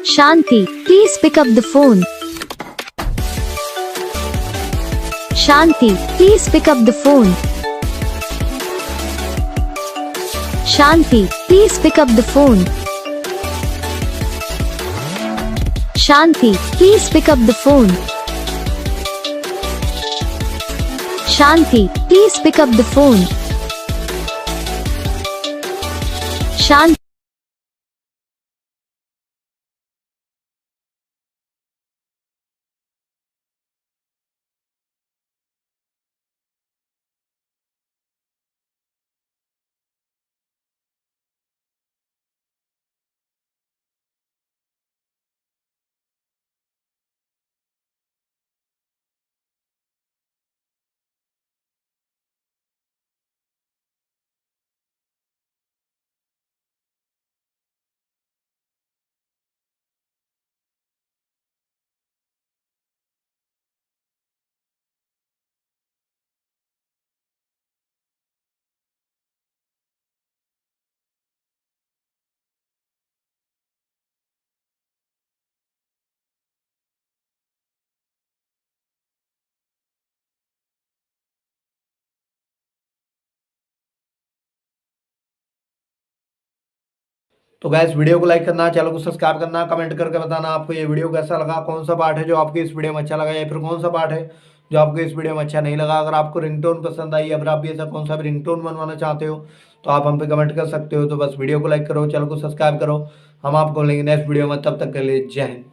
Shanti, please pick up the phone. Shanti, please pick up the phone. Shanti, please pick up the phone. Shanti, please pick up the phone. Shanti, please pick up the phone. Shanti. तो gas video को like करना, channel को subscribe करना, comment करके बताना आपको ये video कैसा लगा, कौन सा पार्ट है जो आपको इस वीडियो में अच्छा लगा या फिर कौन सा पार्ट है जो आपको इस वीडियो में अच्छा नहीं लगा। अगर आपको रिंगटोन पसंद आई या फिर आप भी ऐसा कौन सा भी रिंगटोन बनवाना चाहते हो तो आप हम पे कमेंट कर सकते हो। तो बस वीडियो को लाइक करो, चैनल को सब्सक्राइब करो। हम आपको मिलेंगे नेक्स्ट वीडियो में, तब तक के लिए जय हिंद।